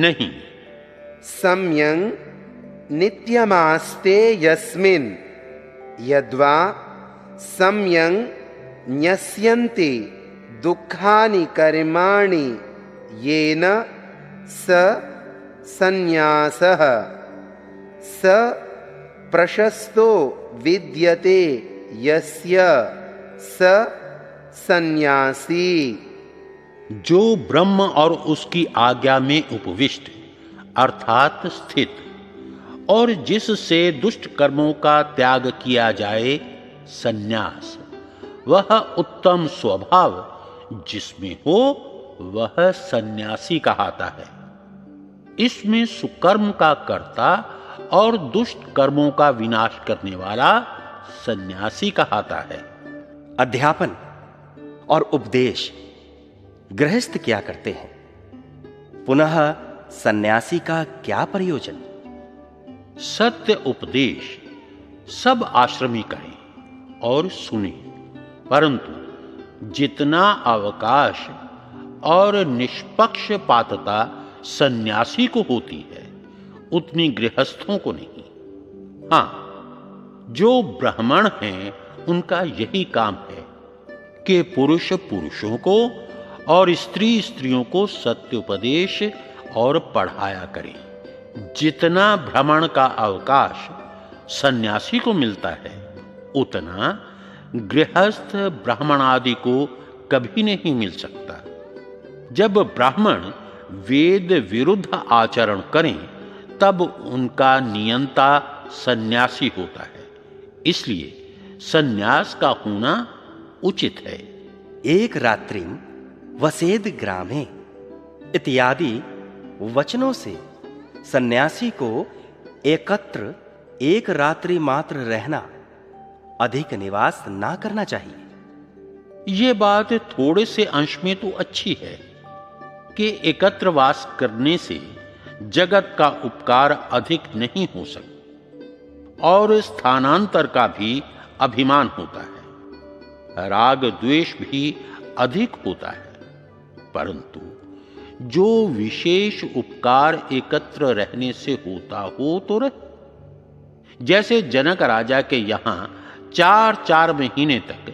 नहीं। सम्यं नित्यमास्ते यस्मिन् यद्वा सम्यं न्यस्यन्ति दुःखानि कर्माणि येन स सन्न्यासः स प्रशस्तो विद्यते यस्य स सन्यासी। जो ब्रह्म और उसकी आज्ञा में उपविष्ट अर्थात स्थित और जिससे दुष्ट कर्मों का त्याग किया जाए, सन्यास, वह उत्तम स्वभाव जिसमें हो वह सन्यासी कहलाता है। इसमें सुकर्म का कर्ता और दुष्ट कर्मों का विनाश करने वाला सन्यासी कहलाता है। अध्यापन और उपदेश गृहस्थ क्या करते हैं? पुनः सन्यासी का क्या प्रयोजन? सत्य उपदेश सब आश्रमी करें और सुने, परंतु जितना अवकाश और निष्पक्षपातता सन्यासी को होती है उतनी गृहस्थों को नहीं। हां, जो ब्राह्मण हैं उनका यही काम है कि पुरुष पुरुषों को और स्त्री स्त्रियों को सत्य उपदेश और पढ़ाया करें। जितना भ्रमण का अवकाश सन्यासी को मिलता है उतना गृहस्थ ब्राह्मण आदि को कभी नहीं मिल सकता। जब ब्राह्मण वेद विरुद्ध आचरण करें तब उनका नियंता सन्यासी होता है। इसलिए सन्यास का होना उचित है। एक रात्रि वसेद ग्रामे इत्यादि वचनों से सन्यासी को एकत्र एक रात्रि मात्र रहना, अधिक निवास ना करना चाहिए। ये बात थोड़े से अंश में तो अच्छी है कि एकत्र वास करने से जगत का उपकार अधिक नहीं हो सकता और स्थानांतर का भी अभिमान होता है, राग द्वेष भी अधिक होता है। परंतु जो विशेष उपकार एकत्र रहने से होता हो तो रहे। जैसे जनक राजा के यहां 4-4 महीने तक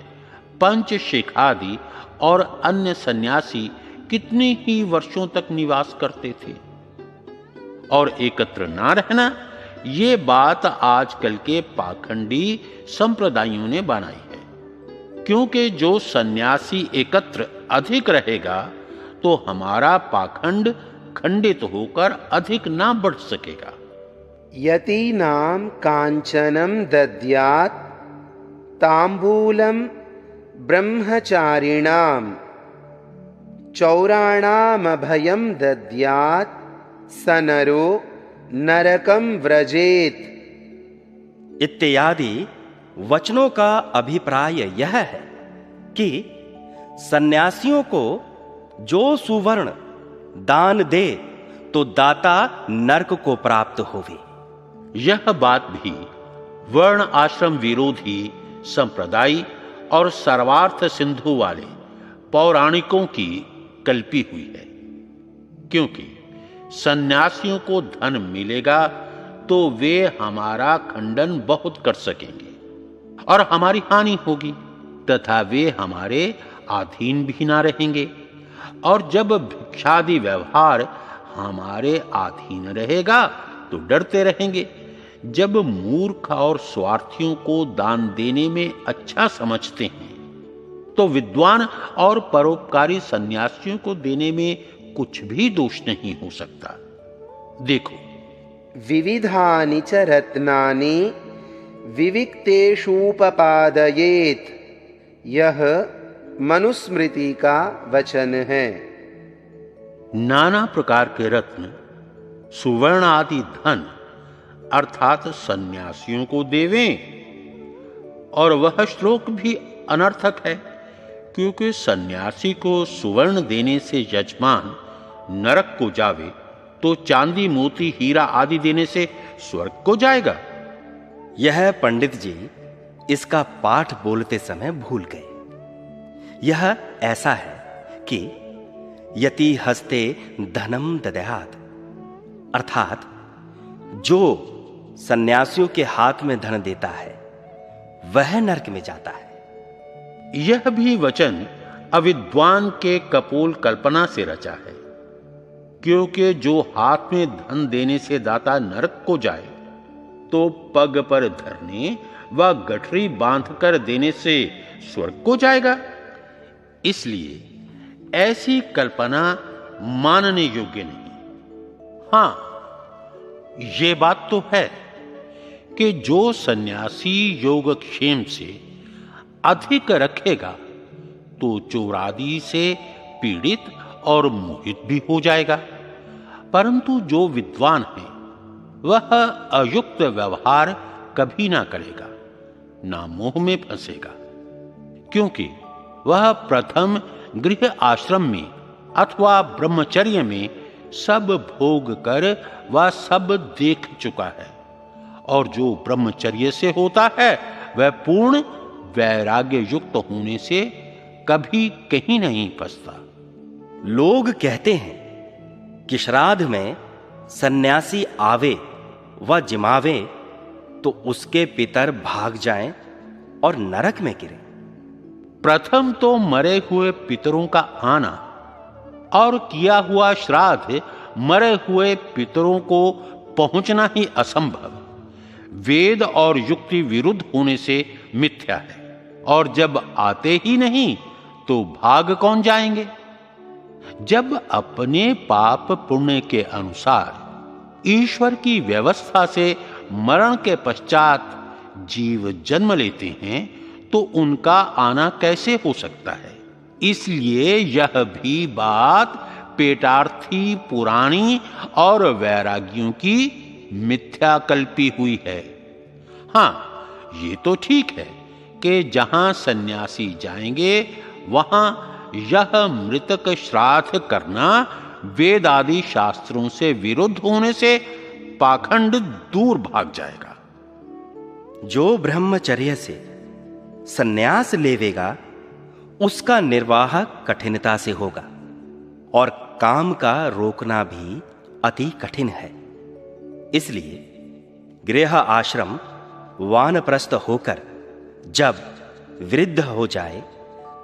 पंचशिखादि और अन्य सन्यासी कितने ही वर्षों तक निवास करते थे। और एकत्र ना रहना, ये बात आजकल के पाखंडी संप्रदायों ने बनाई है, क्योंकि जो सन्यासी एकत्र अधिक रहेगा तो हमारा पाखंड खंडित होकर अधिक ना बढ़ सकेगा। यतीनां कांचनम दद्यात् तांबूलम ब्रह्मचारिणां चौराणामभयं दद्यात् स नरो नरकं व्रजेत इत्यादि वचनों का अभिप्राय यह है कि सन्यासियों को जो सुवर्ण दान दे तो दाता नरक को प्राप्त होवे। यह बात भी वर्ण आश्रम विरोधी संप्रदाय और सर्वार्थ सिंधु वाले पौराणिकों की कल्पी हुई है, क्योंकि सन्यासियों को धन मिलेगा तो वे हमारा खंडन बहुत कर सकेंगे और हमारी हानि होगी, तथा वे हमारे अधीन भी ना रहेंगे। और जब भिक्षादि व्यवहार हमारे अधीन रहेगा तो डरते रहेंगे। जब मूर्ख और स्वार्थियों को दान देने में अच्छा समझते हैं तो विद्वान और परोपकारी सन्यासियों को देने में कुछ भी दोष नहीं हो सकता। देखो, विविधानि च रत्नानि विविक्तेषूपपादयेत्, यह मनुस्मृति का वचन है। नाना प्रकार के रत्न सुवर्ण आदि धन अर्थात सन्यासियों को देवें, और वह श्लोक भी अनर्थक है, क्योंकि सन्यासी को सुवर्ण देने से यजमान नरक को जावे तो चांदी मोती हीरा आदि देने से स्वर्ग को जाएगा। यह पंडित जी इसका पाठ बोलते समय भूल गए। यह ऐसा है कि यति हस्ते धनम दद्यात्, अर्थात जो सन्यासियों के हाथ में धन देता है वह नरक में जाता है। यह भी वचन अविद्वान के कपोल कल्पना से रचा है, क्योंकि जो हाथ में धन देने से दाता नरक को जाए तो पग पर धरने व गठरी बांधकर देने से स्वर्ग को जाएगा। इसलिए ऐसी कल्पना मानने योग्य नहीं। हां, ये बात तो है कि जो सन्यासी योगक्षेम से अधिक रखेगा तो चोरादि से पीड़ित और मोहित भी हो जाएगा, परंतु जो विद्वान है वह अयुक्त व्यवहार कभी ना करेगा, ना मोह में फंसेगा, क्योंकि वह प्रथम गृह आश्रम में अथवा ब्रह्मचर्य में सब भोग कर वह सब देख चुका है, और जो ब्रह्मचर्य से होता है वह पूर्ण वैराग्य युक्त होने से कभी कहीं नहीं फंसता। लोग कहते हैं कि श्राद्ध में सन्यासी आवे व जिमावे तो उसके पितर भाग जाएं और नरक में गिरें। प्रथम तो मरे हुए पितरों का आना और किया हुआ श्राद्ध मरे हुए पितरों को पहुंचना ही असंभव, वेद और युक्ति विरुद्ध होने से मिथ्या है, और जब आते ही नहीं तो भाग कौन जाएंगे। जब अपने पाप पुण्य के अनुसार ईश्वर की व्यवस्था से मरण के पश्चात जीव जन्म लेते हैं तो उनका आना कैसे हो सकता है। इसलिए यह भी बात पेटार्थी, पुराणी और वैरागियों की मिथ्या कल्पी हुई है। हां, ये तो ठीक है कि जहां सन्यासी जाएंगे वहां यह मृतक श्राद्ध करना वेद आदि शास्त्रों से विरुद्ध होने से पाखंड दूर भाग जाएगा। जो ब्रह्मचर्य से सन्यास लेवेगा उसका निर्वाह कठिनता से होगा, और काम का रोकना भी अति कठिन है। इसलिए गृह आश्रम वानप्रस्थ होकर जब वृद्ध हो जाए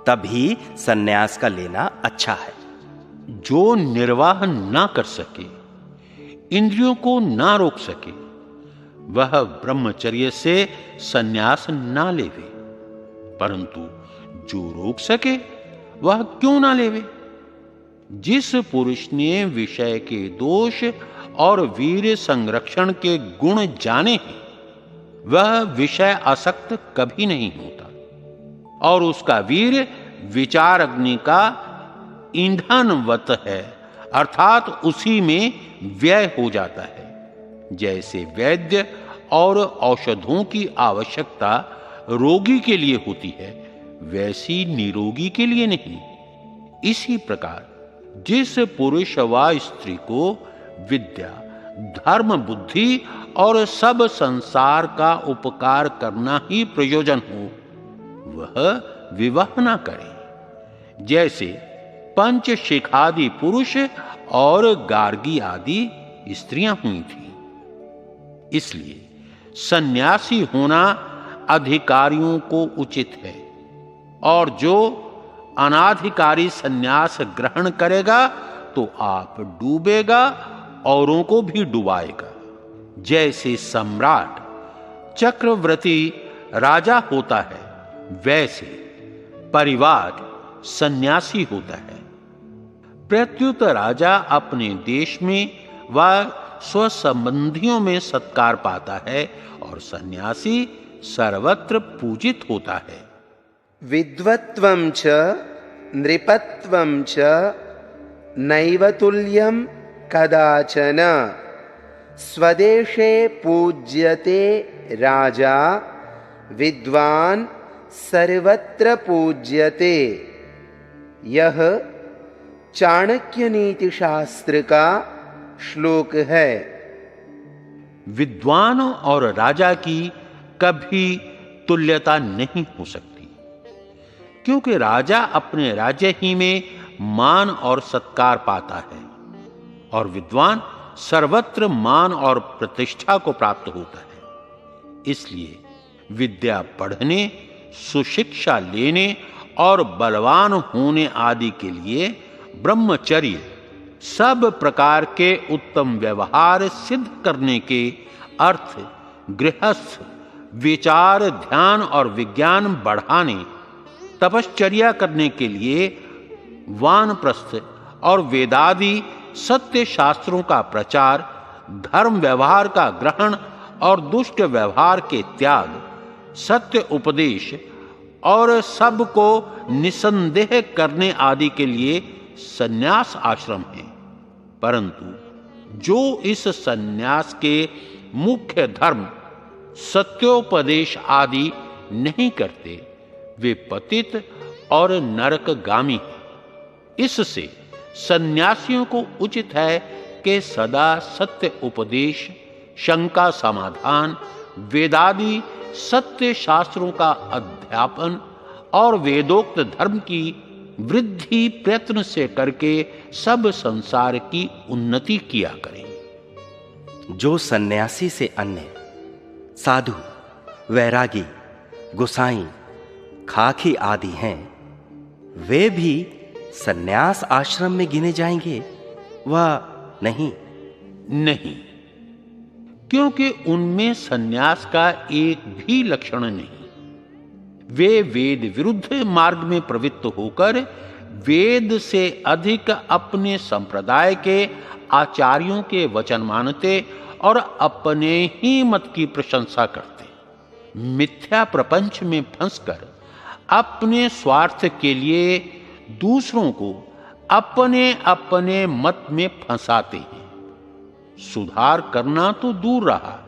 तभी सन्यास का लेना अच्छा है। जो निर्वाह ना कर सके, इंद्रियों को ना रोक सके, वह ब्रह्मचर्य से सन्यास ना लेवे, परंतु जो रोक सके वह क्यों ना लेवे। जिस पुरुष ने विषय के दोष और वीर संरक्षण के गुण जाने हैं वह विषय आसक्त कभी नहीं होता, और उसका वीर विचार अग्नि का ईंधनवत है, अर्थात उसी में व्यय हो जाता है। जैसे वैद्य और औषधों की आवश्यकता रोगी के लिए होती है, वैसी निरोगी के लिए नहीं। इसी प्रकार जिस पुरुष व स्त्री को विद्या, धर्म, बुद्धि और सब संसार का उपकार करना ही प्रयोजन हो वह विवाह ना करे। जैसे पंचशिखादि पुरुष और गार्गी आदि स्त्रियां हुई थी। इसलिए सन्यासी होना अधिकारियों को उचित है, और जो अनाधिकारी सन्यास ग्रहण करेगा तो आप डूबेगा, औरों को भी डुबाएगा। जैसे सम्राट चक्रवर्ती राजा होता है, वैसे परिवार सन्यासी होता है। प्रत्युत राजा अपने देश में व स्वसंबंधियों में सत्कार पाता है, और सन्यासी सर्वत्र पूजित होता है। विद्वत्वं च नृपत्वं च नैव तुल्यं कदाचन, स्वदेशे पूज्यते राजा, विद्वान् सर्वत्र पूज्यते। यह चाणक्य नीति शास्त्र का श्लोक है। विद्वान और राजा की कभी तुल्यता नहीं हो सकती, क्योंकि राजा अपने राज्य ही में मान और सत्कार पाता है, और विद्वान सर्वत्र मान और प्रतिष्ठा को प्राप्त होता है। इसलिए विद्या पढ़ने, सुशिक्षा लेने और बलवान होने आदि के लिए ब्रह्मचर्य, सब प्रकार के उत्तम व्यवहार सिद्ध करने के अर्थ, गृहस्थ, विचार, ध्यान और विज्ञान बढ़ाने, तपश्चर्या करने के लिए वानप्रस्थ और वेदादि सत्य शास्त्रों का प्रचार, धर्म व्यवहार का ग्रहण और दुष्ट व्यवहार के त्याग, सत्य उपदेश और सबको निसंदेह करने आदि के लिए सन्यास आश्रम है। परंतु जो इस सन्यास के मुख्य धर्म सत्योपदेश आदि नहीं करते, वे पतित और नरकगामी हैं। इससे सन्यासियों को उचित है कि सदा सत्य उपदेश, शंका समाधान, वेदादि सत्य शास्त्रों का अध्यापन और वेदोक्त धर्म की वृद्धि प्रयत्न से करके सब संसार की उन्नति किया करें। जो सन्यासी से अन्य साधु, वैरागी, गोसाई, खाकी आदि हैं, वे भी सन्यास आश्रम में गिने जाएंगे वह नहीं? नहीं, क्योंकि उनमें सन्यास का एक भी लक्षण नहीं। वे वेद विरुद्ध मार्ग में प्रवृत्त होकर वेद से अधिक अपने संप्रदाय के आचार्यों के वचन मानते और अपने ही मत की प्रशंसा करते। मिथ्या प्रपंच में फंसकर अपने स्वार्थ के लिए दूसरों को अपने अपने मत में फंसाते हैं। सुधार करना तो दूर रहा,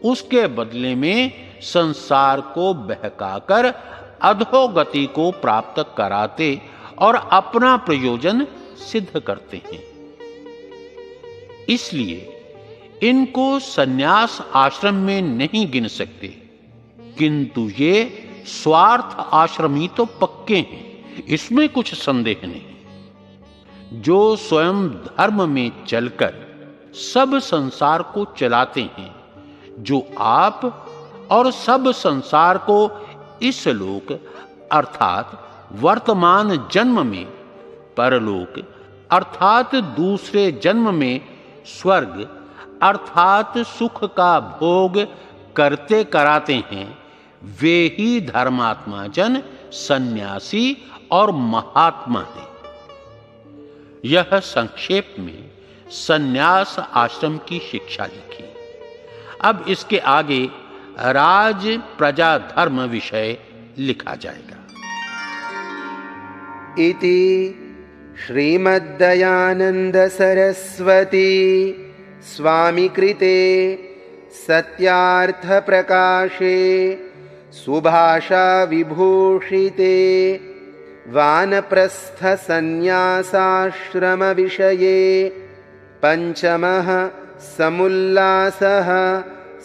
उसके बदले में संसार को बहकाकर अधोगति को प्राप्त कराते और अपना प्रयोजन सिद्ध करते हैं। इसलिए इनको सन्यास आश्रम में नहीं गिन सकते, किंतु ये स्वार्थ आश्रमी तो पक्के हैं, इसमें कुछ संदेह नहीं। जो स्वयं धर्म में चलकर सब संसार को चलाते हैं, जो आप और सब संसार को इस लोक अर्थात वर्तमान जन्म में, परलोक अर्थात दूसरे जन्म में स्वर्ग अर्थात सुख का भोग करते कराते हैं, वे ही धर्मात्मा जन, सन्यासी और महात्मा हैं। यह संक्षेप में सन्यास आश्रम की शिक्षा लिखी। अब इसके आगे राज प्रजा धर्म विषय लिखा जाएगा। इति श्रीमद्दयानंद सरस्वती स्वामी कृते सत्यार्थ प्रकाशे सुभाषा विभूषिते वानप्रस्थ सन्यासाश्रम विषये पंचमः समुल्लासः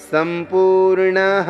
संपूर्णः।